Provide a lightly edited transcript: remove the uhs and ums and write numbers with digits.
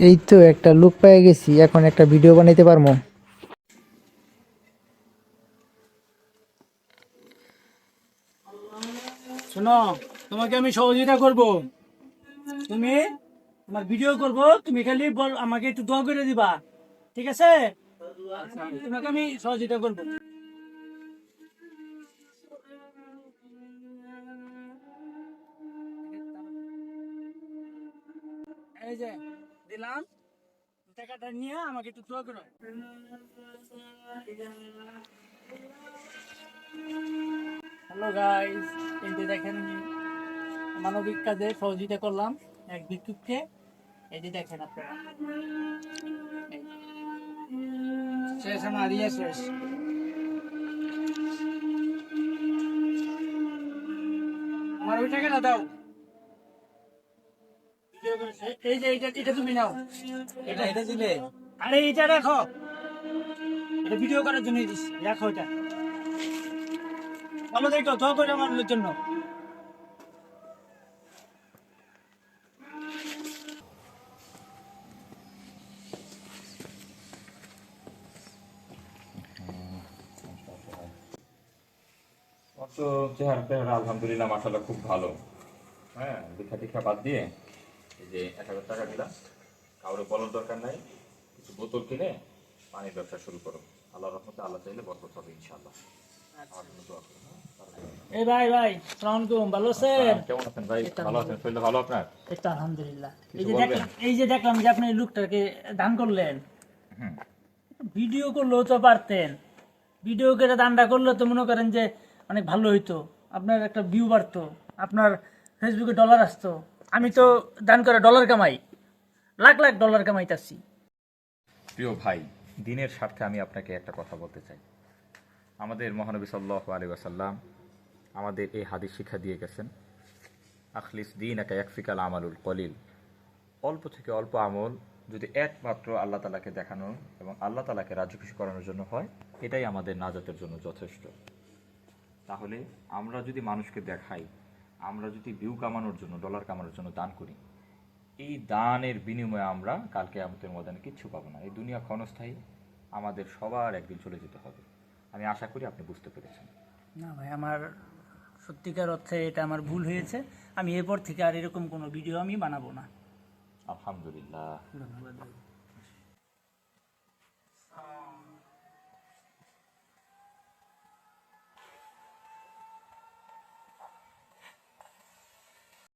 এই তো একটা লুক পেয়ে গেছি, এখন একটা ভিডিও বানাইতে পারবো। শোনো, তোমাকে আমি সহযোগিতা করব। তুমি তোমার ভিডিও করব, তুমি খালি বল আমাকে একটু দোয়া করে দিবা, ঠিক আছে? তোমাকে আমি সহযোগিতা করব। এই যে দিলাম টাকাটা, নিয়ে আমাকে একটু দোয়া করো। হ্যালো গাইস, এই যে দেখেন আমি মানবিক কাজে সহযোগিতা করলাম এক ভিক্ষুককে। এই যে দেখেন আপনারা, এই শেষ, আমার ইয়ে শেষ। আমার ওই টাকাটা দাও। এই যে এটা তুমি নাও। এটা এটা দিলে, আরে এটা রাখো, এটা ভিডিও করার জন্য দিস, রাখো এটা। ভালো দেখো, দোয়া করে আমার জন্য। আমার তো চেহারা টেহারা আলহামদুলিল্লাহ মাশাআল্লাহ খুব ভালো। হ্যাঁ, দীক্ষা টিক্ষা বাদ দিয়ে এই যে 1,000 টাকা দিলাম, কাউরে বলার দরকার নাই, কিছু বোতল কিনে পানির ব্যবসা শুরু করো। আল্লাহর রহমতে আল্লাহ চাইলে বরকত হবে ইনশাআল্লাহ। আমার জন্য দোয়া করুন। এই ভাই ভাই, সালাম আলাইকুম, ভালো আছেন? কেমন আছেন ভাই? ভালো আছেন? শরীর ভালো আপনার? এই তো আলহামদুলিল্লাহ। এই কিছু যে বলবেন? দেখলাম, এই যে দেখলাম যে আপনি এই লোকটাকে দান করলেন। হুম। ভিডিও করলেও তো পারতেন, ভিডিও করে দানটা করলে তো মনে করেন যে অনেক ভালো হইতো, আপনার একটা ভিউ বাড়তো, আপনার ফেসবুকে ডলার আসতো। আমি তো দান করে ডলার কামাই, লাখ লাখ ডলার কামাইতাছি। প্রিয় ভাই, দিনের স্বার্থে আমি আপনাকে একটা কথা বলতে চাই। আমাদের মহানবী সাল্লাল্লাহু আলাইহি ওয়াসাল্লাম আমাদের এই হাদিস শিক্ষা দিয়ে গেছেন, আখলিস দীনাকা ইয়াকফিকাল আমালুল কলিল। অল্প থেকে অল্প আমল যদি একমাত্র আল্লাহ তালাকে দেখানো এবং আল্লাহ তালাকে রাজি খুশি করানোর জন্য হয়, এটাই আমাদের নাজাতের জন্য যথেষ্ট। তাহলে আমরা যদি মানুষকে দেখাই, আমরা যদি ভিউ কামানোর জন্য, ডলার কামানোর জন্য দান করি, এই দানের বিনিময়ে আমরা কালকে আমাদের ময়দানে কিচ্ছু পাবো না। এই দুনিয়া ক্ষণস্থায়ী, আমাদের সবার একদিন চলে যেতে হবে। আমি আশা করি আপনি বুঝতে পেরেছেন। না ভাই, আমার সত্যিকার অর্থে এটা আমার ভুল হয়েছে। আমি এরপর থেকে আর এরকম কোনো ভিডিও আমি বানাবো না। আলহামদুলিল্লাহ। ধন্যবাদ ভাই।